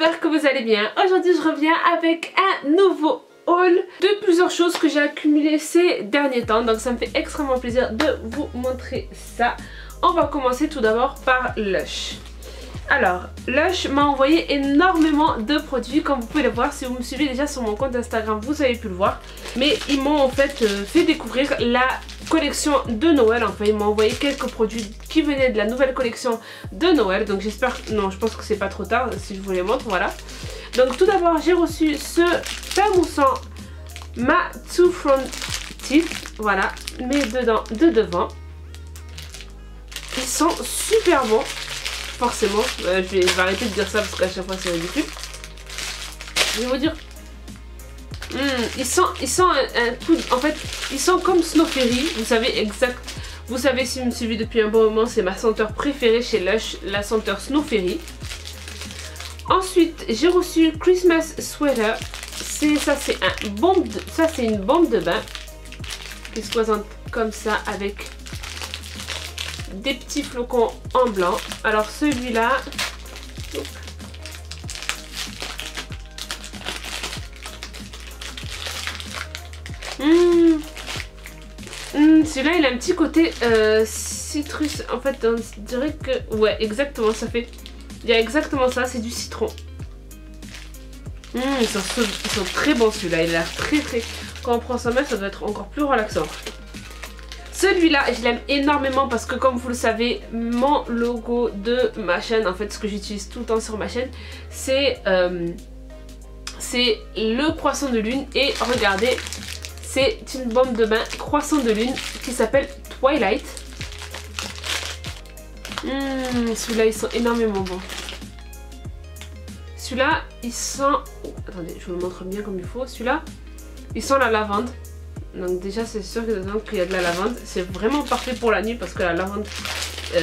j'espère que vous allez bien. Aujourd'hui je reviens avec un nouveau haul de plusieurs choses que j'ai accumulées ces derniers temps. Donc ça me fait extrêmement plaisir de vous montrer ça. On va commencer tout d'abord par Lush. Alors, Lush m'a envoyé énormément de produits, comme vous pouvez le voir. Si vous me suivez déjà sur mon compte Instagram, vous avez pu le voir. Mais ils m'ont en fait fait découvrir la collection de Noël. Enfin, ils m'ont envoyé quelques produits qui venaient de la nouvelle collection de Noël. Donc j'espère... Non, je pense que c'est pas trop tard si je vous les montre, voilà. Donc tout d'abord, j'ai reçu ce pain moussant Ma Two Front Teeth. Voilà, mes deux dents de devant. Ils sont super bons. Forcément, je vais arrêter de dire ça parce qu'à chaque fois c'est ridicule. Je vais vous dire, ils sont un tout, en fait, ils sont comme Snow Fairy. Vous savez vous savez si vous me suivez depuis un bon moment, c'est ma senteur préférée chez Lush, la senteur Snow Fairy. Ensuite, j'ai reçu Christmas Sweater. Ça c'est une bombe de bain qui se présente comme ça avec des petits flocons en blanc. Alors celui-là, celui-là il a un petit côté citrus. En fait on dirait que... Ouais, exactement, ça fait... Il y a exactement ça, c'est du citron. Ils sont très bons celui-là, il a l'air très... Quand on prend sa main, ça doit être encore plus relaxant. Celui-là, je l'aime énormément parce que comme vous le savez, mon logo de ma chaîne, en fait ce que j'utilise tout le temps sur ma chaîne, c'est le croissant de lune. Et regardez, c'est une bombe de bain croissant de lune qui s'appelle Twilight. Celui-là, ils sont énormément bons. Celui-là, ils sont... Oh, attendez, je vous le montre bien comme il faut. Celui-là, ils sont la lavande. Donc déjà c'est sûr qu'il y a de la lavande. C'est vraiment parfait pour la nuit parce que la lavande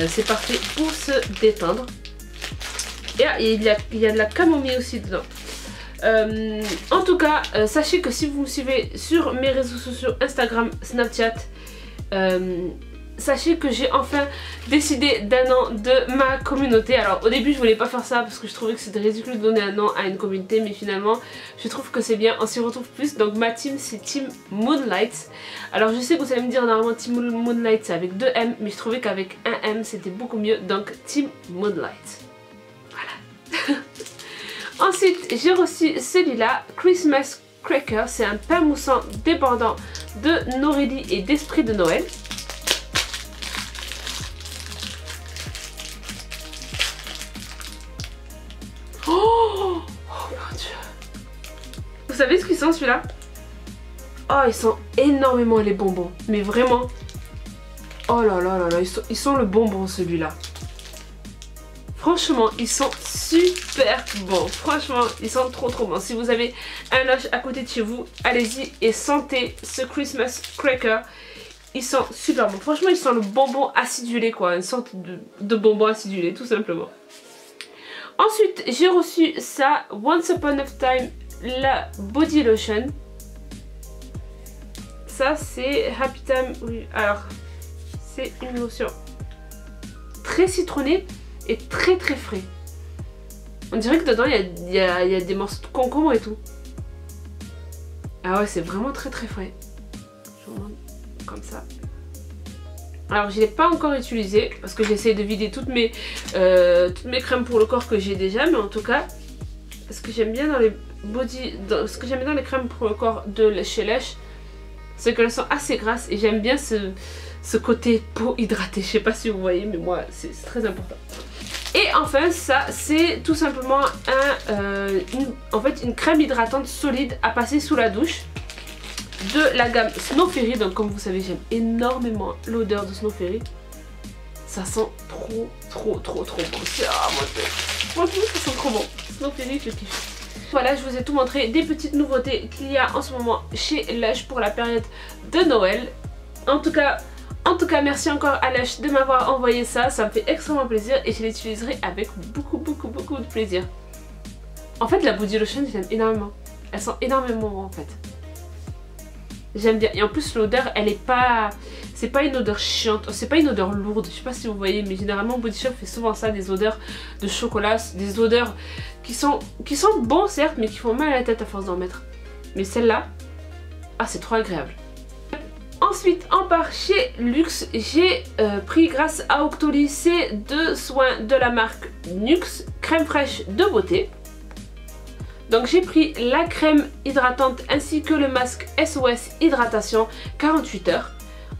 c'est parfait pour se détendre. Et il y a de la camomille aussi dedans. En tout cas, sachez que si vous me suivez sur mes réseaux sociaux Instagram, Snapchat, sachez que j'ai enfin décidé d'un an de ma communauté. Alors au début je voulais pas faire ça parce que je trouvais que c'était ridicule de donner un an à une communauté, mais finalement je trouve que c'est bien, on s'y retrouve plus. Donc ma team c'est Team Moonlight. Alors je sais que vous allez me dire normalement Team Moonlight c'est avec 2 M, mais je trouvais qu'avec 1 M c'était beaucoup mieux, donc Team Moonlight. Voilà. Ensuite j'ai reçu celui-là, Christmas Cracker. C'est un pain moussant débordant de Norélie et d'esprit de Noël. Oh mon dieu. Vous savez ce qu'ils sont celui-là? Oh, ils sont énormément les bonbons. Mais vraiment. Oh là là là là, ils sont le bonbon celui-là. Franchement, ils sont super bons. Franchement, ils sont trop bons. Si vous avez un Lush à côté de chez vous, allez-y et sentez ce Christmas Cracker. Ils sont super bons. Franchement, ils sont le bonbon acidulé quoi. Une sorte de bonbon acidulé tout simplement. Ensuite, j'ai reçu ça, Once Upon a Time, la Body Lotion. Ça, c'est Happy Time. Oui, alors, c'est une lotion très citronnée et très frais. On dirait que dedans, il y a des morceaux de concombre et tout. Ah ouais, c'est vraiment très frais. Je vous montre comme ça. Alors je ne l'ai pas encore utilisé parce que j'essaie de vider toutes mes crèmes pour le corps que j'ai déjà. Mais en tout cas, ce que j'aime bien dans les dans les crèmes pour le corps de chez Lush, c'est qu'elles sont assez grasses. Et j'aime bien ce côté peau hydratée. Je sais pas si vous voyez, mais moi c'est très important. Et enfin ça c'est tout simplement une crème hydratante solide à passer sous la douche de la gamme Snow Fairy. Donc comme vous savez, j'aime énormément l'odeur de Snow Fairy. Ça sent trop bon. Ah mon dieu, franchement ça sent trop bon. Snow Fairy, je kiffe. Voilà, je vous ai tout montré des petites nouveautés qu'il y a en ce moment chez Lush pour la période de Noël. En tout cas merci encore à Lush de m'avoir envoyé ça. Ça me fait extrêmement plaisir et je l'utiliserai avec beaucoup de plaisir. En fait la body lotion j'aime énormément. Elles sont énormément bonnes en fait. J'aime bien. Et en plus l'odeur elle est pas... C'est pas une odeur chiante, c'est pas une odeur lourde. Je sais pas si vous voyez, mais généralement Body Shop fait souvent ça, des odeurs de chocolat, des odeurs qui sont bons certes, mais qui font mal à la tête à force d'en mettre. Mais celle-là, ah c'est trop agréable. Ensuite on part chez Luxe. J'ai pris grâce à Octoly ces 2 soins de la marque Nuxe, crème fraîche de beauté. Donc j'ai pris la crème hydratante ainsi que le masque SOS hydratation 48 heures.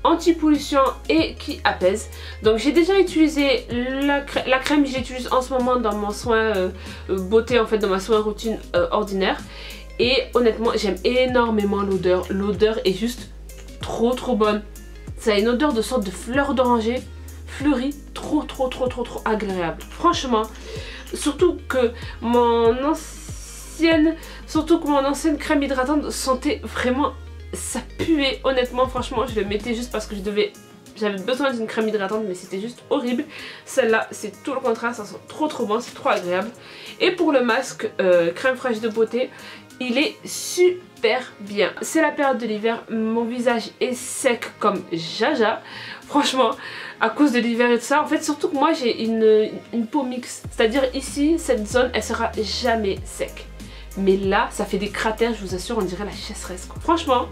Anti-pollution et qui apaise. Donc j'ai déjà utilisé la crème, je l'utilise en ce moment dans mon soin beauté, en fait dans ma soin routine ordinaire. Et honnêtement j'aime énormément l'odeur. L'odeur est juste trop bonne. Ça a une odeur de sorte de fleur d'oranger fleurie, trop agréable. Franchement, surtout que mon ancienne crème hydratante sentait vraiment... Ça puait honnêtement, franchement je le mettais juste parce que j'avais besoin d'une crème hydratante, mais c'était juste horrible. Celle-là c'est tout le contraire, ça sent trop bon, c'est trop agréable. Et pour le masque crème fraîche de beauté, il est super bien. C'est la période de l'hiver, mon visage est sec comme jaja. Franchement, à cause de l'hiver et tout ça, en fait surtout que moi j'ai une peau mixte. C'est-à-dire ici, cette zone elle sera jamais sec. Mais là, ça fait des cratères, je vous assure, on dirait la chasseresse quoi. Franchement,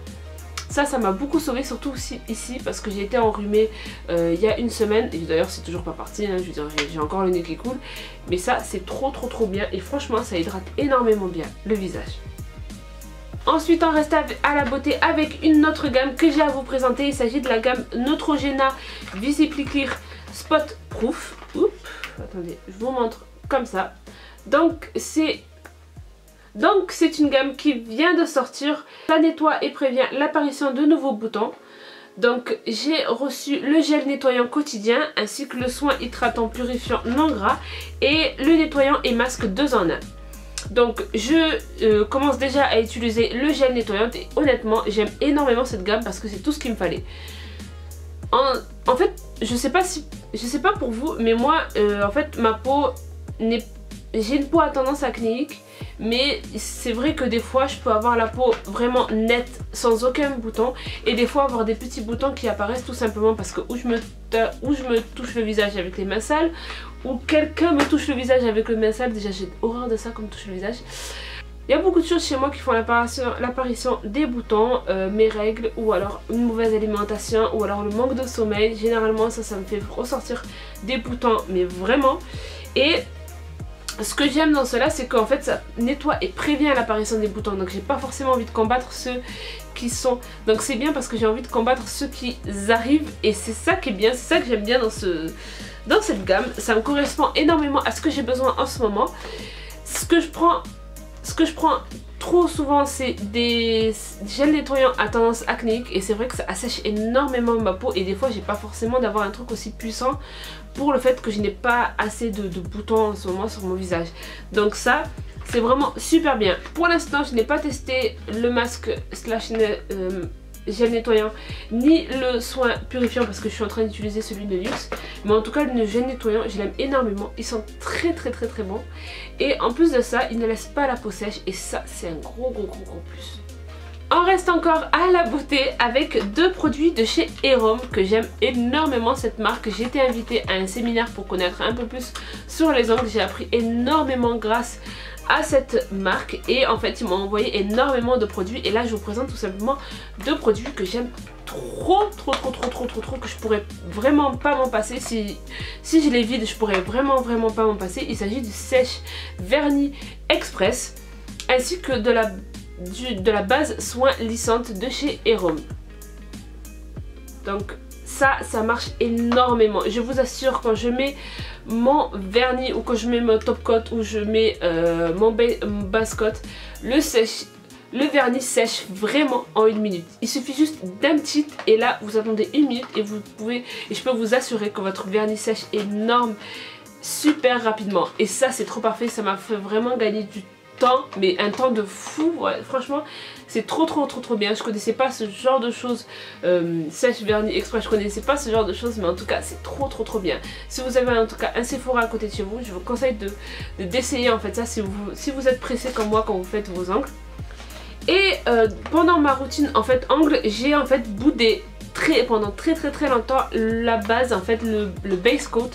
ça m'a beaucoup sauvé, surtout aussi ici, parce que j'ai été enrhumée il y a une semaine. Et d'ailleurs, c'est toujours pas parti, hein, je veux dire, j'ai encore le nez qui coule. Mais ça, c'est trop bien. Et franchement, ça hydrate énormément bien le visage. Ensuite, on reste à la beauté avec une autre gamme que j'ai à vous présenter. Il s'agit de la gamme Neutrogena Visibly Clear Spot Proof. Oups, attendez, je vous montre comme ça. Donc c'est une gamme qui vient de sortir. Ça nettoie et prévient l'apparition de nouveaux boutons. Donc j'ai reçu le gel nettoyant quotidien ainsi que le soin hydratant purifiant non gras et le nettoyant et masque 2 en 1. Donc je commence déjà à utiliser le gel nettoyant et honnêtement j'aime énormément cette gamme parce que c'est tout ce qu'il me fallait. En fait je sais pas pour vous, mais moi en fait ma peau j'ai une peau à tendance acnéique, mais c'est vrai que des fois je peux avoir la peau vraiment nette sans aucun bouton et des fois avoir des petits boutons qui apparaissent tout simplement parce que ou je me touche le visage avec les mains sales ou quelqu'un me touche le visage avec le main sale. Déjà j'ai horreur de ça comme touche le visage. Il y a beaucoup de choses chez moi qui font l'apparition des boutons, mes règles ou alors une mauvaise alimentation ou alors le manque de sommeil. Généralement ça me fait ressortir des boutons mais vraiment. Et ce que j'aime dans cela, c'est qu'en fait ça nettoie et prévient l'apparition des boutons. Donc j'ai pas forcément envie de combattre ceux qui sont... Donc c'est bien parce que j'ai envie de combattre ceux qui arrivent. Et c'est ça qui est bien, c'est ça que j'aime bien dans cette gamme. Ça me correspond énormément à ce que j'ai besoin en ce moment. Ce que je prends trop souvent, c'est des gels nettoyants à tendance acnéique et c'est vrai que ça assèche énormément ma peau et des fois j'ai pas forcément d'avoir un truc aussi puissant pour le fait que je n'ai pas assez de boutons en ce moment sur mon visage. Donc ça c'est vraiment super bien. Pour l'instant je n'ai pas testé le masque slash gel nettoyant ni le soin purifiant parce que je suis en train d'utiliser celui de Luxe, mais en tout cas le gel nettoyant je l'aime énormément, ils sont très bons et en plus de ça ils ne laissent pas la peau sèche et ça c'est un gros plus. On reste encore à la beauté avec 2 produits de chez Erom que j'aime énormément cette marque. J'ai été invitée à un séminaire pour connaître un peu plus sur les ongles, j'ai appris énormément grâce à cette marque et en fait ils m'ont envoyé énormément de produits et là je vous présente tout simplement 2 produits que j'aime trop que je pourrais vraiment pas m'en passer. Si je les vide je pourrais vraiment pas m'en passer. Il s'agit du sèche vernis express ainsi que de la base soin lissante de chez Erom. Donc ça marche énormément. Je vous assure, quand je mets mon vernis ou quand je mets mon top coat ou je mets mon base coat, le vernis sèche vraiment en 1 minute. Il suffit juste d'un petit et là vous attendez 1 minute et je peux vous assurer que votre vernis sèche énorme super rapidement. Et ça c'est trop parfait, ça m'a fait vraiment gagner du temps, mais un temps de fou. Ouais, franchement c'est trop bien. Je connaissais pas ce genre de choses, sèche vernis express, je connaissais pas ce genre de choses, mais en tout cas c'est trop bien. Si vous avez en tout cas un Sephora à côté de chez vous, je vous conseille d'essayer en fait ça si vous êtes pressé comme moi quand vous faites vos ongles. Et pendant ma routine en fait ongles, j'ai en fait boudé pendant très longtemps la base, en fait le base coat,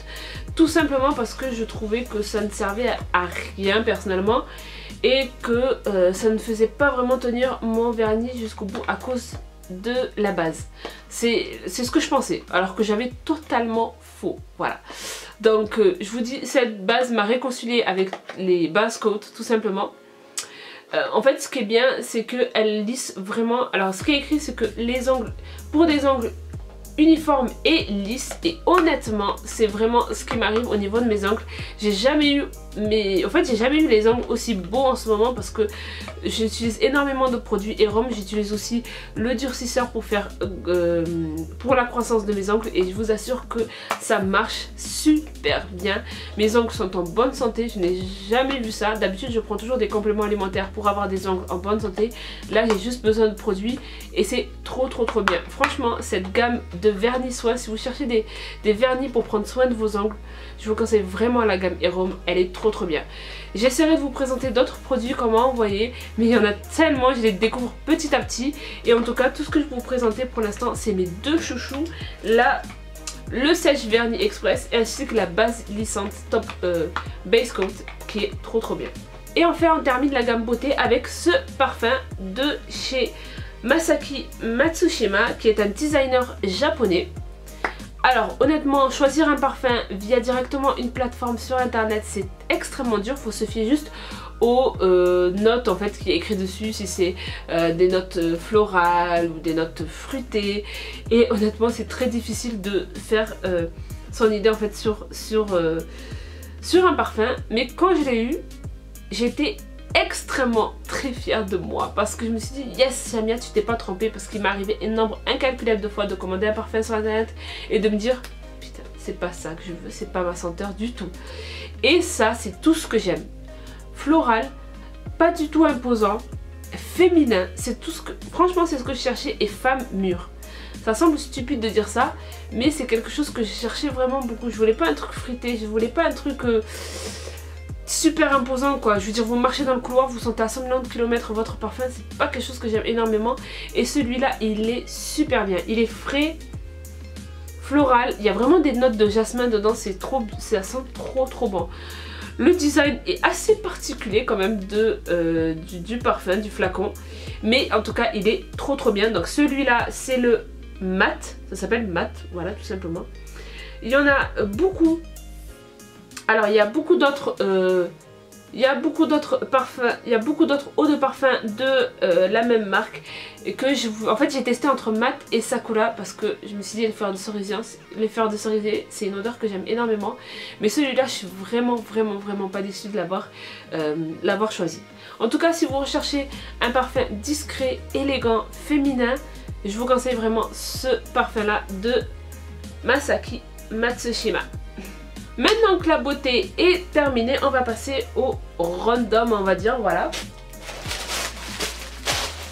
tout simplement parce que je trouvais que ça ne servait à rien personnellement et que ça ne faisait pas vraiment tenir mon vernis jusqu'au bout à cause de la base. C'est ce que je pensais, alors que j'avais totalement faux, voilà. Donc je vous dis, cette base m'a réconcilié avec les base coat tout simplement. En fait ce qui est bien c'est qu'elle lisse vraiment. Alors ce qui est écrit c'est que les ongles, pour des ongles uniformes et lisses, et honnêtement c'est vraiment ce qui m'arrive au niveau de mes ongles. J'ai jamais eu j'ai jamais eu les ongles aussi beaux en ce moment parce que j'utilise énormément de produits Erom. J'utilise aussi le durcisseur pour faire pour la croissance de mes ongles et je vous assure que ça marche super bien. Mes ongles sont en bonne santé, je n'ai jamais vu ça. D'habitude je prends toujours des compléments alimentaires pour avoir des ongles en bonne santé. Là j'ai juste besoin de produits et c'est trop bien. Franchement cette gamme de vernis soin, si vous cherchez des vernis pour prendre soin de vos ongles, je vous conseille vraiment la gamme Erom, elle est trop bien. J'essaierai de vous présenter d'autres produits comme à envoyer, mais il y en a tellement, je les découvre petit à petit. Et en tout cas tout ce que je vais vous présenter pour l'instant c'est mes deux chouchous, le sèche vernis express ainsi que la base lissante top base coat qui est trop bien. Et enfin on termine la gamme beauté avec ce parfum de chez Masaki Matsushima qui est un designer japonais. Alors honnêtement choisir un parfum via directement une plateforme sur internet c'est extrêmement dur, faut se fier juste aux notes en fait qui est écrit dessus, si c'est des notes florales ou des notes fruitées, et honnêtement c'est très difficile de faire son idée en fait sur un parfum. Mais quand je l'ai eu j'étais extrêmement très fière de moi parce que je me suis dit yes Samia, tu t'es pas trompée, parce qu'il m'est arrivé un nombre incalculable de fois de commander un parfum sur internet et de me dire putain c'est pas ça que je veux, c'est pas ma senteur du tout. Et ça c'est tout ce que j'aime. Floral, pas du tout imposant, féminin, c'est tout ce que, franchement c'est ce que je cherchais, et femme mûre. Ça semble stupide de dire ça mais c'est quelque chose que je cherchais vraiment beaucoup. Je voulais pas un truc frité, je voulais pas un truc super imposant quoi. Je veux dire, vous marchez dans le couloir, vous sentez à 100 millions de kilomètres votre parfum, c'est pas quelque chose que j'aime énormément. Et celui-là il est super bien, il est frais, floral, il y a vraiment des notes de jasmin dedans, ça sent trop bon. Le design est assez particulier quand même du parfum, du flacon, mais en tout cas il est trop bien. Donc celui-là c'est le mat, ça s'appelle mat, voilà tout simplement. Il y en a beaucoup. Alors il y a beaucoup d'autres parfums, il y a beaucoup d'autres eaux de parfum de la même marque et que en fait j'ai testé entre mat et sakura parce que je me suis dit les fleurs de cerisier c'est une odeur que j'aime énormément, mais celui-là je suis vraiment pas déçue de l'avoir choisi. En tout cas si vous recherchez un parfum discret, élégant, féminin, je vous conseille vraiment ce parfum là de Masaki Matsushima. Maintenant que la beauté est terminée, on va passer au random, on va dire, voilà.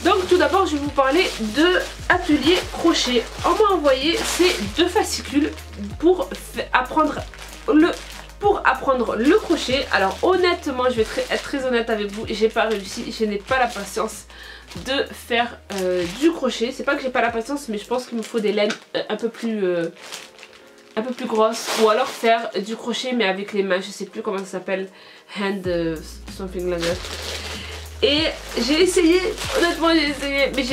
Donc tout d'abord je vais vous parler de Atelier Crochet. On m'a envoyé ces deux fascicules pour apprendre le crochet. Alors honnêtement, je vais être très honnête avec vous, j'ai pas réussi, je n'ai pas la patience de faire du crochet. C'est pas que j'ai pas la patience, mais je pense qu'il me faut des laines un peu plus grosse, ou alors faire du crochet mais avec les mains, je sais plus comment ça s'appelle, hand something like that. Et j'ai essayé, honnêtement j'ai essayé, mais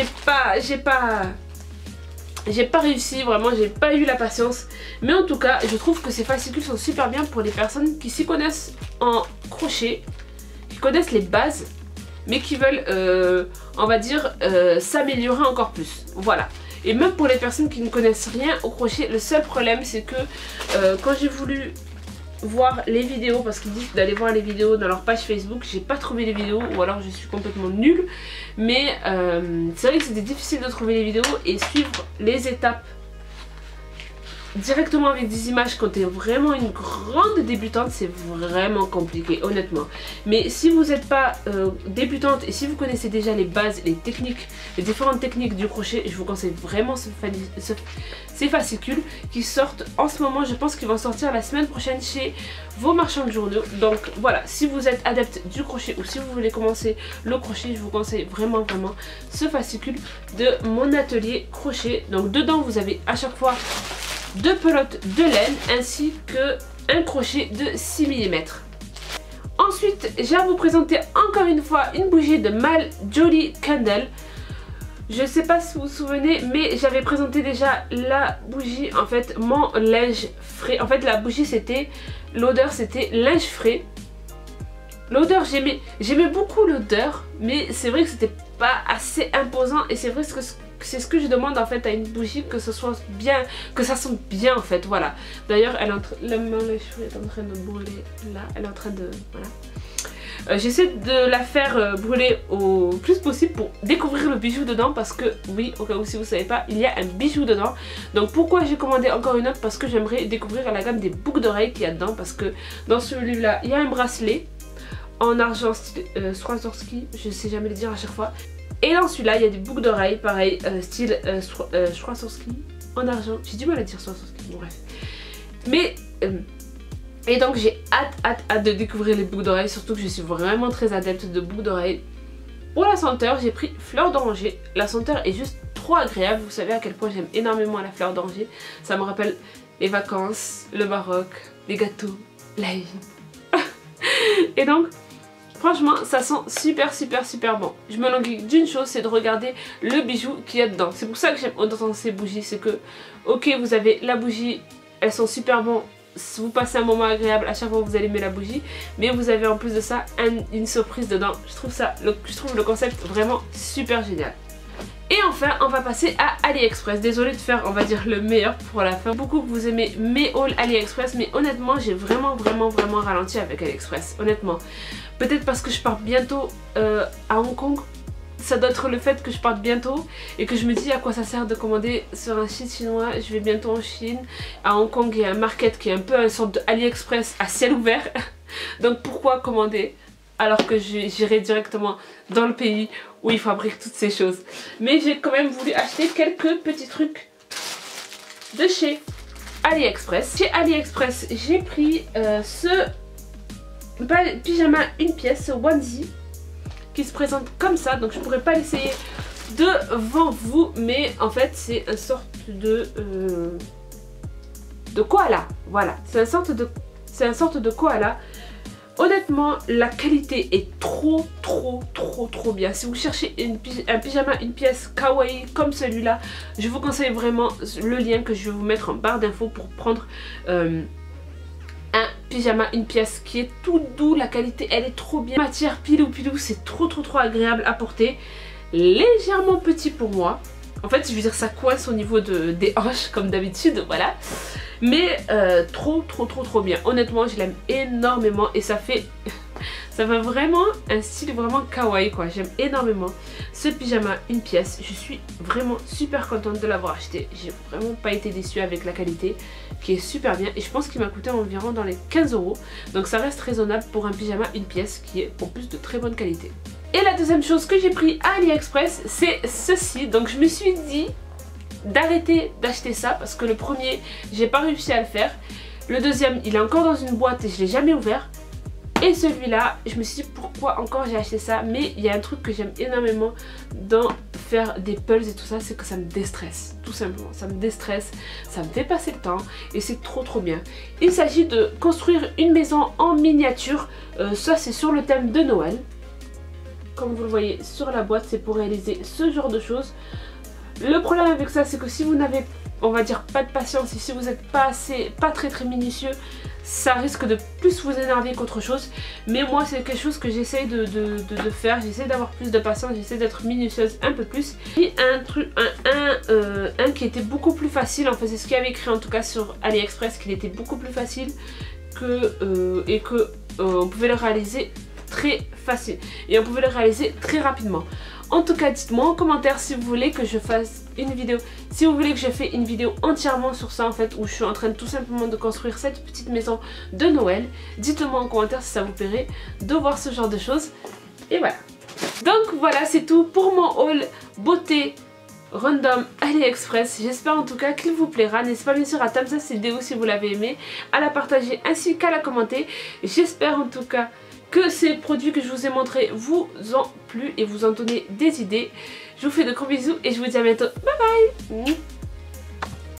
j'ai pas réussi, vraiment j'ai pas eu la patience. Mais en tout cas je trouve que ces fascicules sont super bien pour les personnes qui s'y connaissent en crochet, qui connaissent les bases mais qui veulent on va dire s'améliorer encore plus, voilà. Et même pour les personnes qui ne connaissent rien au crochet, le seul problème c'est que quand j'ai voulu voir les vidéos, parce qu'ils disent d'aller voir les vidéos dans leur page Facebook, j'ai pas trouvé les vidéos ou alors je suis complètement nulle. Mais c'est vrai que c'était difficile de trouver les vidéos et suivre les étapes directement avec des images quand tu es vraiment une grande débutante, c'est vraiment compliqué honnêtement. Mais si vous n'êtes pas débutante et si vous connaissez déjà les bases, les techniques, les différentes techniques du crochet, je vous conseille vraiment ces fascicules qui sortent en ce moment. Je pense qu'ils vont sortir la semaine prochaine chez vos marchands de journaux. Donc voilà, si vous êtes adepte du crochet ou si vous voulez commencer le crochet, je vous conseille vraiment ce fascicule de mon atelier crochet. Donc dedans vous avez à chaque fois 2 pelotes de laine ainsi que un crochet de 6 mm. Ensuite j'ai à vous présenter encore une fois une bougie de Mal Jolly Candle. Je sais pas si vous vous souvenez, mais j'avais présenté déjà la bougie, en fait mon linge frais. En fait la bougie c'était, l'odeur c'était linge frais. L'odeur, j'aimais beaucoup l'odeur, mais c'est vrai que c'était pas assez imposant et c'est vrai que c'est ce que je demande en fait à une bougie, que ce soit bien, que ça sente bien en fait, voilà. D'ailleurs elle est en train, la main les cheveux est en train de brûler là, elle est en train de, voilà. J'essaie de la faire brûler au plus possible pour découvrir le bijou dedans parce que oui, au cas où si vous savez pas, il y a un bijou dedans. Donc pourquoi j'ai commandé encore une autre? Parce que j'aimerais découvrir la gamme des boucles d'oreilles qu'il y a dedans, parce que dans celui-là il y a un bracelet en argent style Swarovski, je sais jamais le dire à chaque fois. Et dans celui-là il y a des boucles d'oreilles pareil style Swarovski en argent. J'ai du mal à dire Swarovski, bon, bref. Mais et donc j'ai hâte de découvrir les boucles d'oreilles, surtout que je suis vraiment très adepte de boucles d'oreilles. Pour la senteur, j'ai pris fleur d'oranger. La senteur est juste trop agréable, vous savez à quel point j'aime énormément la fleur d'oranger. Ça me rappelle les vacances, le Maroc, les gâteaux, la vie. Et donc franchement ça sent super bon. Je me languis d'une chose, c'est de regarder le bijou qu'il y a dedans. C'est pour ça que j'aime autant ces bougies, c'est que ok vous avez la bougie, elles sont super bon. Vous passez un moment agréable à chaque fois que vous allumez la bougie, mais vous avez en plus de ça une surprise dedans. Je trouve le concept vraiment super génial. Et enfin on va passer à AliExpress. Désolée de faire on va dire le meilleur pour la fin. Beaucoup que vous aimez mes hauls AliExpress, mais honnêtement j'ai vraiment ralenti avec AliExpress. Honnêtement, peut-être parce que je pars bientôt à Hong Kong. Ça doit être le fait que je parte bientôt et que je me dis à quoi ça sert de commander sur un site chinois. Je vais bientôt en Chine. À Hong Kong il y a un market qui est un peu une sorte de AliExpress à ciel ouvert. Donc pourquoi commander alors que j'irai directement dans le pays où ils fabriquent toutes ces choses. Mais j'ai quand même voulu acheter quelques petits trucs de chez AliExpress. Chez AliExpress j'ai pris ce pyjama une pièce, ce onesie, qui se présente comme ça. Donc je pourrais pas l'essayer devant vous, mais en fait c'est une sorte de koala. Voilà, c'est une sorte de koala. Honnêtement la qualité est trop bien. Si vous cherchez un pyjama une pièce kawaii comme celui-là, je vous conseille vraiment le lien que je vais vous mettre en barre d'infos pour prendre un pyjama une pièce qui est tout doux. La qualité elle est trop bien, matière pilou, c'est trop agréable à porter. Légèrement petit pour moi en fait, je veux dire ça coince au niveau des hanches comme d'habitude, voilà. Mais trop bien. Honnêtement je l'aime énormément et ça fait vraiment un style vraiment kawaii quoi. J'aime énormément ce pyjama une pièce. Je suis vraiment super contente de l'avoir acheté. J'ai vraiment pas été déçue avec la qualité qui est super bien. Et je pense qu'il m'a coûté environ dans les 15 €. Donc ça reste raisonnable pour un pyjama une pièce qui est en plus de très bonne qualité. Et la deuxième chose que j'ai pris à AliExpress c'est ceci. Donc je me suis dit d'arrêter d'acheter ça parce que le premier j'ai pas réussi à le faire. Le deuxième il est encore dans une boîte et je l'ai jamais ouvert. Et celui-là, je me suis dit pourquoi encore j'ai acheté ça. Mais il y a un truc que j'aime énormément dans faire des pulls et tout ça, c'est que ça me déstresse. Tout simplement, ça me déstresse, ça me fait passer le temps et c'est trop bien. Il s'agit de construire une maison en miniature. Ça c'est sur le thème de Noël. Comme vous le voyez sur la boîte, c'est pour réaliser ce genre de choses. Le problème avec ça, c'est que si vous n'avez, on va dire, pas de patience et si vous n'êtes pas très minutieux, ça risque de plus vous énerver qu'autre chose. Mais moi c'est quelque chose que j'essaye de faire, j'essaie d'avoir plus de patience, j'essaie d'être minutieuse un peu plus. Et un qui était beaucoup plus facile, enfin c'est ce qu'il y avait écrit en tout cas sur AliExpress, qu'il était beaucoup plus facile et que on pouvait le réaliser très facile et on pouvait le réaliser très rapidement. En tout cas, dites-moi en commentaire si vous voulez que je fasse une vidéo, si vous voulez que je fasse une vidéo entièrement sur ça en fait, où je suis en train de tout simplement de construire cette petite maison de Noël. Dites-moi en commentaire si ça vous plairait de voir ce genre de choses. Et voilà. Donc voilà, c'est tout pour mon haul beauté random AliExpress. J'espère en tout cas qu'il vous plaira. N'hésitez pas bien sûr à thumbs up cette vidéo si vous l'avez aimé, à la partager ainsi qu'à la commenter. J'espère en tout cas que ces produits que je vous ai montrés vous ont plu et vous ont donné des idées. Je vous fais de gros bisous et je vous dis à bientôt. Bye bye.